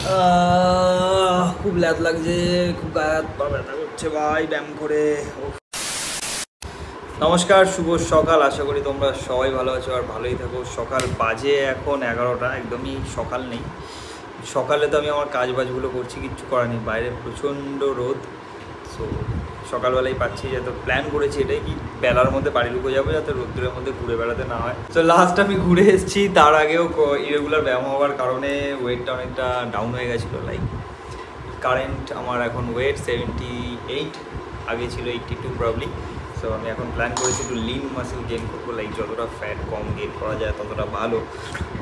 খুব ল্যাদ লাগছে, খুব গায়ে হাত পা ব্যথা করছে ভাই ব্যায়াম করে। নমস্কার, শুভ সকাল। আশা করি তোমরা সবাই ভালো আছো আর ভালোই থাকো। সকাল বাজে এখন 11টা, একদমই সকাল নেই। সকালে তো আমি আমার কাজ বাজগুলো করছি, কিচ্ছু করার নেই, বাইরে প্রচণ্ড রোদ। সো সকালবেলাই পাচ্ছি, যাতে প্ল্যান করেছি এটাই কি বেলার মধ্যে বাড়ি ঢুকে যাবো, যাতে রোদ্রের মধ্যে ঘুরে বেড়াতে না হয়। তো লাস্ট আমি ঘুরে এসেছি, তার আগেও ইরেগুলার ব্যায়াম হওয়ার কারণে ওয়েটটা অনেকটা ডাউন হয়ে গেছিলো। লাইক কারেন্ট আমার এখন ওয়েট 78, আগে ছিল 82 প্রবলি। সো আমি এখন প্ল্যান করেছি একটু লিন মাসেল গেইন করবো, লাইক যতটা ফ্যাট কম গেইন করা যায় ততটা ভালো।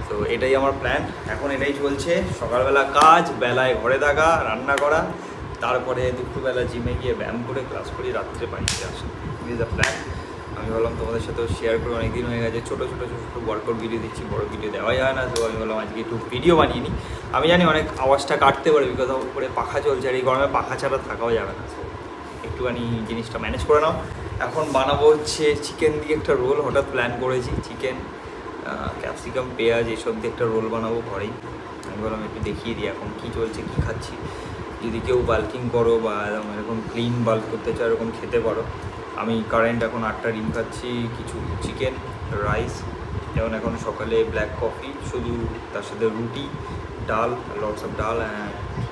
তো এটাই আমার প্ল্যান, এখন এটাই চলছে। সকালবেলা কাজ, বেলায় ঘরে থাকা, রান্না করা, তারপরে দুপুরবেলা জিমে গিয়ে ব্যায়াম করে ক্লাস করি, রাত্রে বাড়িতে আসা। Is the plan. আমি ভাবলাম তোমাদের সাথেও শেয়ার করে, অনেকদিন হয়ে গেছে ছোটো ছোটো ওয়ার্কআউট ভিডিও দিচ্ছি, বড় ভিডিও দেওয়াই হয় না। তো আমি বললাম আজকে একটু ভিডিও বানিয়ে নিই। আমি জানি অনেক আওয়াজটা কাটতে পারে, বিকজ উপরে পাখা চলছে, আর এই গরমে পাখা ছাড়া থাকাও যাবে না। তো একটুখানি জিনিসটা ম্যানেজ করে নাও। এখন বানাবো হচ্ছে চিকেন দিয়ে একটা রোল, হঠাৎ প্ল্যান করেছি। চিকেন, ক্যাপসিকাম, পেঁয়াজ এসব দিয়ে একটা রোল বানাবো ঘরেই। আমি বললাম একটু দেখিয়ে দিই এখন কী চলছে, কী খাচ্ছি। যদি কেউ বাল্কিং করো বা এরকম ক্লিন বাল্ক করতে চাও, এরকম খেতে পারো। আমি কারেন্ট এখন 8টা ডিম খাচ্ছি, কিছু চিকেন, রাইস, যেমন এখন সকালে ব্ল্যাক কফি শুধু, তার সাথে রুটি, ডাল, লটস অফ ডাল।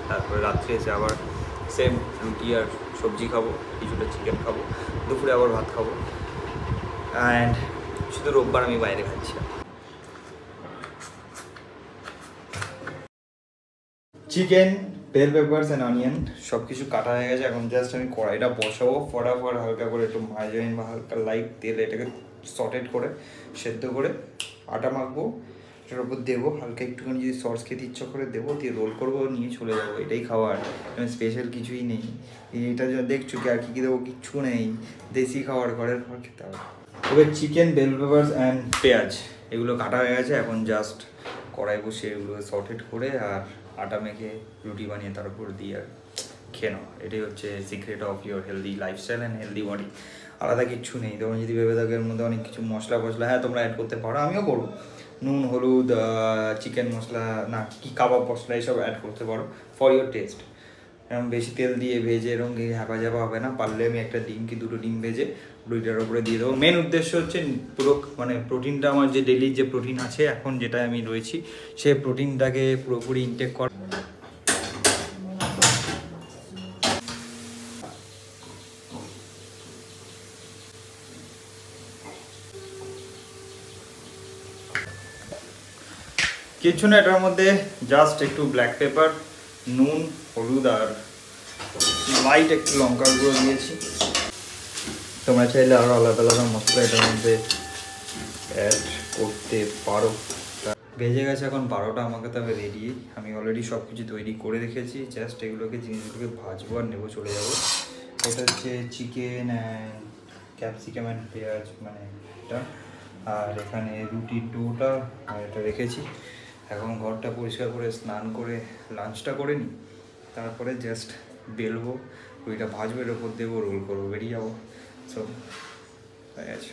তারপরে রাত্রে এসে আবার সেম রুটি আর সবজি খাবো, কিছুটা চিকেন খাবো, দুপুরে আবার ভাত খাবো। অ্যান্ড শুধু রোববার আমি বাইরে খাচ্ছি। Chicken, bell peppers and onion সব কিছু কাটা হয়ে গেছে। এখন জাস্ট আমি কড়াইটা বসাবো, ফটাফট হালকা করে একটু মার্জারিন বা হালকা লাইট তেল এটাকে সটেড করে সেদ্ধ করে আটা মাখবো, এটার উপর দেবো, হালকা একটুখানি যদি সস খেতে ইচ্ছা করে দেবো, দিয়ে রোল করবো, নিয়ে চলে যাবো। এটাই খাওয়ার, স্পেশাল কিছুই নেই। এটা যা দেখছো কি আর কী দেবো, কিচ্ছু নেই, দেশি খাবার, ঘরের খাবার খেতে হবে। এবার চিকেন, বেল পেপারস অ্যান্ড পেঁয়াজ এগুলো কাটা হয়ে গেছে। এখন জাস্ট কড়াই বসে এগুলো সটেড করে আর আটা মেখে রুটি বানিয়ে তার উপর দিয়ে আর খেয়ে নাও। এটাই হচ্ছে secret of your healthy lifestyle and healthy body. আলাদা কিচ্ছু নেই। তোমরা যদি ভেবে থাকো এর মধ্যে অনেক কিছু মশলা হ্যাঁ তোমরা অ্যাড করতে পারো, আমিও করবো। নুন, হলুদ, চিকেন মশলা, না কি কাবাব মশলা, এইসব অ্যাড করতে পারো ফর ইউর টেস্ট। এরকম বেশি তেল দিয়ে ভেজে এরকম হ্যাপা ঝাপা হবে না। পারলে আমি একটা ডিম কি দুটো ডিম ভেজে রুটিটার উপরে দিয়ে দেবো। মেন উদ্দেশ্য হচ্ছে পুরো প্রোটিনটা, আমার যে ডেলি যে প্রোটিন আছে এখন যেটা আমি রয়েছি, সেই প্রোটিনটাকে পুরোপুরি ইনটেক করা। কিছু না, এটার মধ্যে জাস্ট একটু ব্ল্যাক পেপার, নুন, হলুদ আর লাইট একটু লঙ্কার গুঁড়ো দিয়েছি। তোমরা চাইলে আরও আলাদা আলাদা মশলা এটার মধ্যে অ্যাড করতে পারো। ভেজে গেছে এখন 12টা, আমাকে তবে রেডি। আমি অলরেডি সব কিছু তৈরি করে রেখেছি, জাস্ট জিনিসগুলোকে ভাজবো আর নেবো, চলে যাবো। এটা হচ্ছে চিকেন অ্যান্ড ক্যাপসিকাম অ্যান্ড পেঁয়াজ, মানে এটা। আর এখানে রুটির ডোটা আর এটা রেখেছি। এখন ঘরটা পরিষ্কার করে স্নান করে লাঞ্চটা করে নিই, তারপরে জাস্ট বেলবো, রুটিটা ভাজবো, এর ওপর দেবো, রোল করবো, বেরিয়ে যাবো। সো হয়ে গেছে,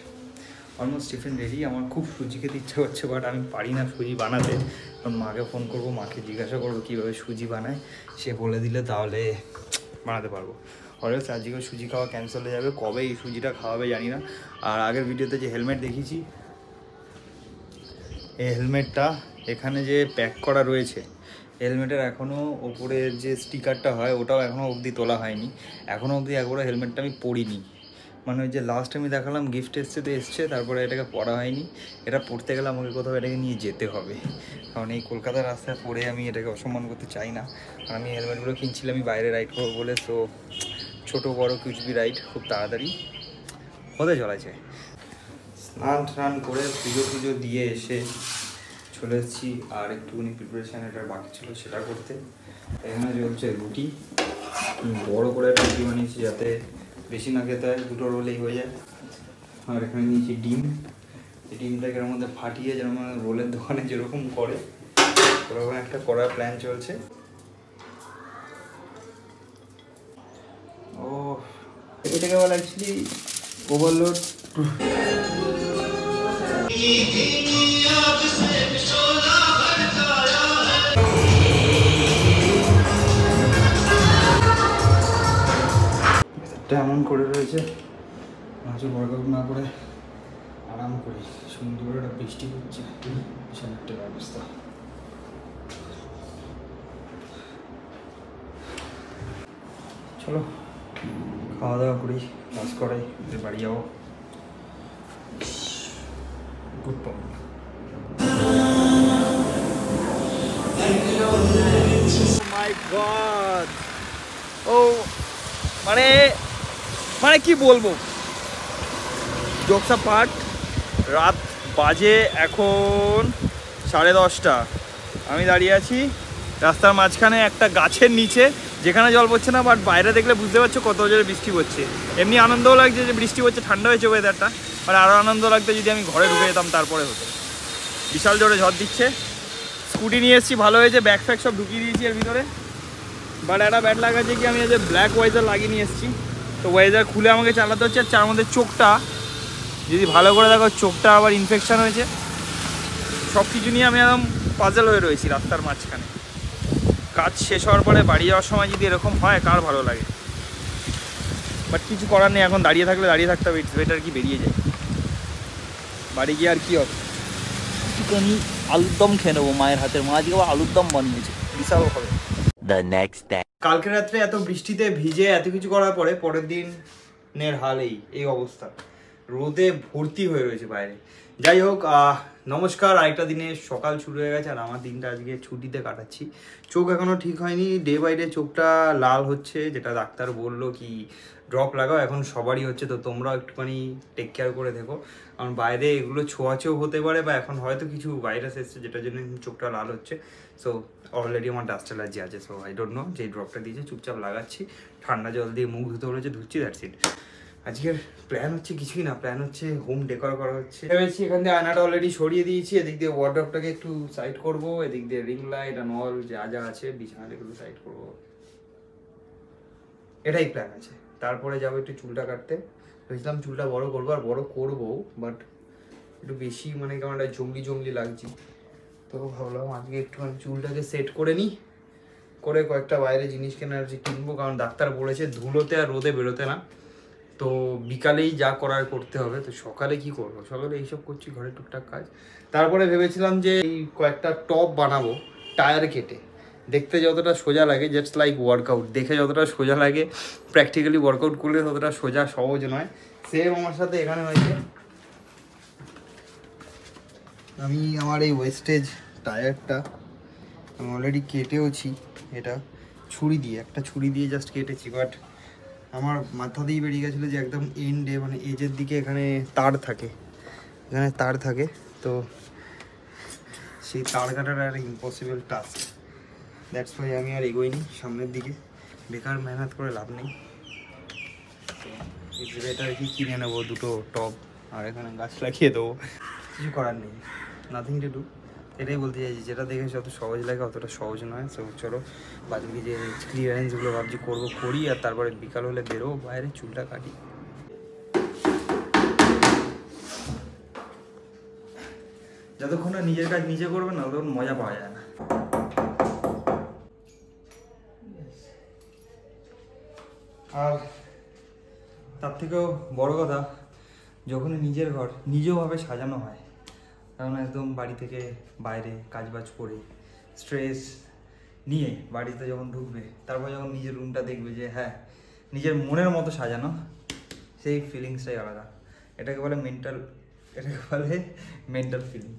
অলমোস্ট টিফিন রেডি। আমার খুব সুজি খেতে ইচ্ছা করছে, বাট আমি পারি না সুজি বানাতে। কারণ মাকে ফোন করবো, মাকে জিজ্ঞাসা করবো কীভাবে সুজি বানায়, সে বলে দিলে তাহলে বানাতে পারবো। অলরেডি আজকেও সুজি খাওয়া ক্যান্সেল হয়ে যাবে, কবে এই সুজিটা খাওয়াবে জানি না। আর আগের ভিডিওতে যে হেলমেট দেখিয়েছি, এই হেলমেটটা এখানে যে প্যাক করা রয়েছে, হেলমেটের এখনও ওপরের যে স্টিকারটা হয় ওটাও এখনও অবধি তোলা হয়নি। এখনও অবধি একবারও হেলমেটটা আমি পরিনি। মানে ওই যে লাস্ট আমি দেখালাম গিফট এসছে তো এসছে, তারপরে এটাকে পরা হয়নি। এটা পড়তে গেলে আমাকে কোথাও এটাকে নিয়ে যেতে হবে, কারণ এই কলকাতার রাস্তায় পরে আমি এটাকে অসম্মান করতে চাই না। আমি হেলমেটগুলো কিনছিলাম আমি বাইরে রাইড করবো বলে, তো ছোটো বড়ো কিছু রাইড খুব তাড়াতাড়ি হতে চলেছে। স্নান করে পুজো দিয়ে এসে চলে এসেছি, আর একটুখানি প্রিপারেশান এটার বাকি ছিল সেটা করতে। এখানে চলছে রুটি, বড় করে একটা রুটি বানিয়েছি যাতে বেশি না খেতে হয়, দুটো রোলেই হয়ে যায়। আর এখানে নিয়েছি ডিম, এই ডিমটাকে এর মধ্যে ফাটিয়ে যেমন রোলের দোকানে যেরকম করে ওরকম একটা করার প্ল্যান চলছে। ও এটাকে বলে অ্যাকচুয়ালি ওভারলোড। রোদটা এমন করে রয়েছে, মাঝে ওয়ার্কআউট না করে আরাম করি। সুন্দর একটা বৃষ্টি হচ্ছে, বিশাল একটা ব্যবস্থা। চলো খাওয়া দাওয়া করি, কাজ করাই, বাড়ি যাবো। Good morning. মাই গড, ও মানে মানে কি বলবো, জোকসা পার্ট। রাত বাজে এখন 10:30। আমি দাঁড়িয়ে আছি রাস্তার মাঝখানে একটা গাছের নিচে, যেখানে জল পড়ছে না, বাট বাইরে দেখলে বুঝতে পারছো কত জোরে বৃষ্টি পড়ছে। এমনি আনন্দও লাগছে যে বৃষ্টি পড়ছে, ঠান্ডা হয়েছে ওয়েদারটা, বাট আরও আনন্দ লাগতো যদি আমি ঘরে ঢুকে যেতাম, তারপরে হতো। বিশাল জোরে ঝড় দিচ্ছে। স্কুটি নিয়ে এসেছি, ভালো হয়েছে, ব্যাগ ফ্যাগ সব ঢুকিয়ে দিয়েছি এর ভিতরে। বাট একটা ব্যাড লাগাচ্ছে কি, আমি যে ব্ল্যাক ওয়াইজার লাগিয়ে নিয়ে এসেছি, তো ওয়াইজার খুলে আমাকে চালাতে হচ্ছে। আর তার মধ্যে চোখটা যদি ভালো করে দেখো, চোখটা আবার ইনফেকশান হয়েছে। সব কিছু নিয়ে আমি একদম পাজল হয়ে রয়েছি রাস্তার মাঝখানে। কাজ শেষ হওয়ার পরে বাড়ি যাওয়ার সময় যদি এরকম হয়, কার ভালো লাগে। বাট কিছু করার নেই, এখন দাঁড়িয়ে থাকলে দাঁড়িয়ে থাকতে হবে, বেটার কি বেরিয়ে যায়। বাড়ি গিয়ে আর কি হবে, একটুখানি আলুর দম খেয়ে নেবো মায়ের হাতের। মা আজকে আবার আলুর দম বানিয়েছে, বিশাল হবে। কালকে রাত্রে এত বৃষ্টিতে ভিজে এত কিছু করার পরে পরের দিনের হাল এই অবস্থা, রোদে ভর্তি হয়ে রয়েছে বাইরে। যাই হোক, নমস্কার। আরেকটা দিনে সকাল শুরু হয়ে গেছে, আর আমার দিনটা আজকে ছুটিতে কাটাচ্ছি। চোখ এখনও ঠিক হয়নি, ডে বাই ডে চোখটা লাল হচ্ছে, যেটা ডাক্তার বললো কি ড্রপ লাগাও। এখন সবারই হচ্ছে, তো তোমরাও একটুখানি টেক কেয়ার করে দেখো, কারণ বাইরে এগুলো ছোঁয়াচেও হতে পারে, বা এখন হয়তো কিছু ভাইরাস এসছে যেটার জন্য চোখটা লাল হচ্ছে। সো অলরেডি আমার ডাস্ট অ্যালার্জি আছে, সো আই ডোন্ট নো। যে ড্রপটা দিয়েছে চুপচাপ লাগাচ্ছি, ঠান্ডা জল দিয়ে মুখ ধুতে বলেছে, ধুচ্ছি, দ্যাটস ইট। আজকের প্ল্যান হচ্ছে কিছুই না, প্ল্যান হচ্ছে হোম ডেকোর করা হচ্ছে। ভেবেছি এখান থেকে আয়নাটা অলরেডি সরিয়ে দিয়েছি, এদিক দিয়ে ওয়ার্ডরোবটাকে একটু সাইড করবো, এদিক দিয়ে রিং লাইট অ্যান্ড অল যা যা আছে বিছানাটা একটু সাইড করবো, এটাই প্ল্যান আছে। তারপরে যাবো একটু চুলটা কাটতে। ভেবেছিলাম চুলটা বড় করবো, আর বড় করবো, বাট একটু বেশি মানে কেমন একটা জঙ্গলি জঙ্গলি লাগছে। তো ভাবলাম আজকে একটুখানি চুলটাকে সেট করে নিই, করে কয়েকটা বাইরে জিনিস কেনার যে কিনবো, কারণ ডাক্তার বলেছে ধুলোতে আর রোদে বেরোতে না। তো বিকালেই যা করার করতে হবে। তো সকালে কি করবো, সকালে এইসব করছি, ঘরে টুকটাক কাজ। তারপরে ভেবেছিলাম যে এই কয়েকটা টপ বানাবো টায়ার কেটে। দেখতে যতটা সোজা লাগে, জাস্ট লাইক ওয়ার্কআউট, দেখে যতটা সোজা লাগে, প্র্যাকটিক্যালি ওয়ার্কআউট করলে ততটা সোজা সহজ নয়। সেম আমার সাথে এখানে হয়েছে। আমি আমার এই ওয়েস্টেজ টায়ারটা আমি অলরেডি কেটেওছি, এটা একটা ছুরি দিয়ে জাস্ট কেটেছি। বাট আমার মাথা দিয়ে বেরিয়ে গেছিলো যে একদম এন্ডে মানে এজের দিকে এখানে তার থাকে, তো সেই তার কাটাটা একটা ইম্পসিবল টাস্ক। দ্যাটস ওয়াই আমি আর এগোইনি সামনের দিকে, বেকার মেহনত করে লাভ নেই। তো এটা আর কি কিনে নেবো দুটো টপ, আর এখানে গাছ লাগিয়ে দেবো, কিছু করার নেই, নাথিং টু ডু। এটাই বলতে চাইছি, যেটা দেখে যত সহজ লাগে অতটা সহজ নয়। সো চলো বাকি যে ক্লিয়ারেন্সগুলো ভাবছি করি, আর তারপরে বিকাল হলে বেরোবো বাইরে, চুলটা কাটি। যতক্ষণ না নিজের কাজ নিজে করবে না, ততক্ষণ মজা পাওয়া যায় না। আর তার থেকেও বড় কথা, যখনই নিজের ঘর নিজেওভাবে সাজানো হয়, কারণ একদম বাড়ি থেকে বাইরে কাজবাজ করে স্ট্রেস নিয়ে বাড়িতে যখন ঢুকবে, তারপর যখন নিজের রুমটা দেখবে যে হ্যাঁ নিজের মনের মতো সাজানো, সেই ফিলিংসটাই আলাদা। এটাকে বলে মেন্টাল ফিলিং।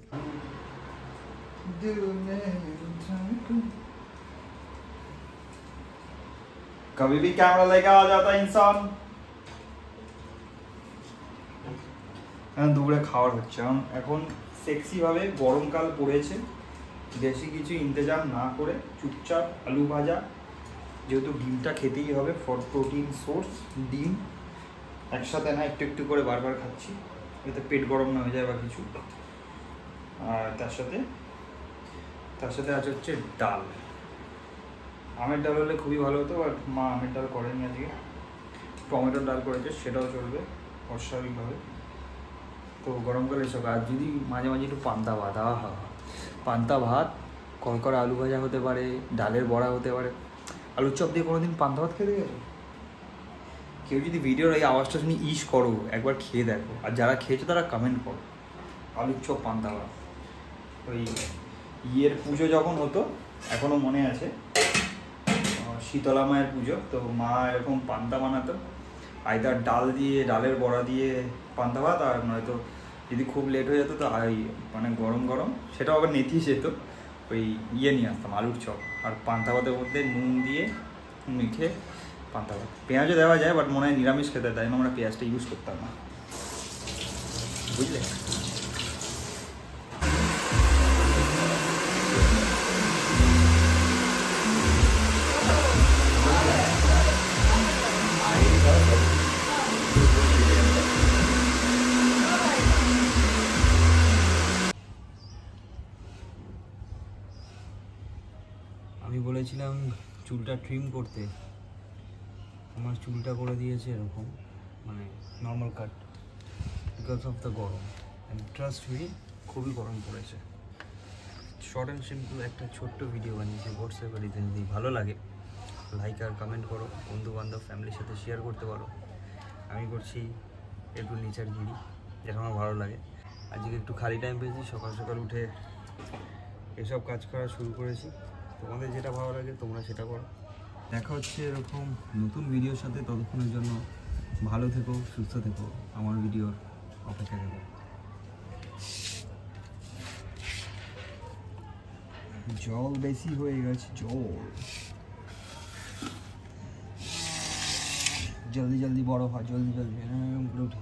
कभी भी कैमरा लेके आ जाता इंसान। দুপুরে খাওয়ার হচ্ছে, এখন সেক্সিভাবে গরমকাল পড়েছে, বেশি কিছু ইন্তজাম না করে চুপচাপ আলু ভাজা, যেহেতু ডিমটা খেতেই হবে ফর প্রোটিন সোর্স, ডিম একসাথে না একটু একটু করে বারবার খাচ্ছি, এতে পেট গরম না হয়ে যায় বা কিছু। আর তার সাথে আছে হচ্ছে ডাল। আমের ডাল হলে খুবই ভালো হতো, বাট মা আমের ডাল করেনি আজকে, টমেটোর ডাল করেছে, সেটাও চলবে অস্বাভাবিকভাবে। তো গরমকালে এসব, আর যদি মাঝে মাঝে একটু পান্তা ভাত, কড়কড়া আলু ভাজা হতে পারে, ডালের বড়া হতে পারে। আলুর চপ দিয়ে কোনোদিন পান্তা ভাত খেতে গেছো? কেউ যদি ভিডিওর এই আওয়াজটা শুনি ইস করো, একবার খেয়ে দেখো, আর যারা খেয়েছো তারা কমেন্ট করো। আলুর চপ পান্তা ভাত, ওই ইয়ের পুজো যখন হতো এখনও মনে আছে, শীতলা মায়ের পুজো, তো মা এরকম পান্তা বানাতো, আইদার ডাল দিয়ে, ডালের বড়া দিয়ে পান্তা ভাত, আর নয়তো যদি খুব লেট হয়ে যেত তো মানে গরম গরম সেটাও আবার নেতিয়ে যেত, ওই ইয়ে নিয়ে আসতাম আলুর চপ, আর পান্তা ভাতের মধ্যে নুন দিয়ে মেখে পান্তা ভাত। পেঁয়াজও দেওয়া যায়, বাট মনে হয় নিরামিষ খেতে, তাই আমরা পেঁয়াজটা ইউজ করতাম না, বুঝলে। আমি বলেছিলাম চুলটা ট্রিম করতে, আমার চুলটা করে দিয়েছে এরকম, মানে normal cut, because of the গরম। অ্যান্ড ট্রাস্ট মি, খুবই গরম পড়েছে। শর্ট অ্যান্ড সিম্পল একটা ছোট্ট ভিডিও বানিয়েছি হোয়াটসঅ্যাপে, যদি ভালো লাগে লাইক আর কমেন্ট করো, বন্ধু বান্ধব ফ্যামিলির সাথে শেয়ার করতে পারো। আমি করছি একটু নেচার গিরি, যেটা আমার ভালো লাগে। আজকে একটু খালি টাইম পেয়েছি, সকাল সকাল উঠে এসব কাজ করা শুরু করেছি। তোমাদের যেটা ভালো লাগে তোমরা সেটা করো। দেখা হচ্ছে এরকম নতুন ভিডিওর সাথে, ততক্ষণের জন্য ভালো থেকো, সুস্থ থেকো, আমার ভিডিওর অপেক্ষা থেকো। জল বেশি হয়ে গেছে, জলদি জলদি বড় হয়, জলদি জলদি উঠে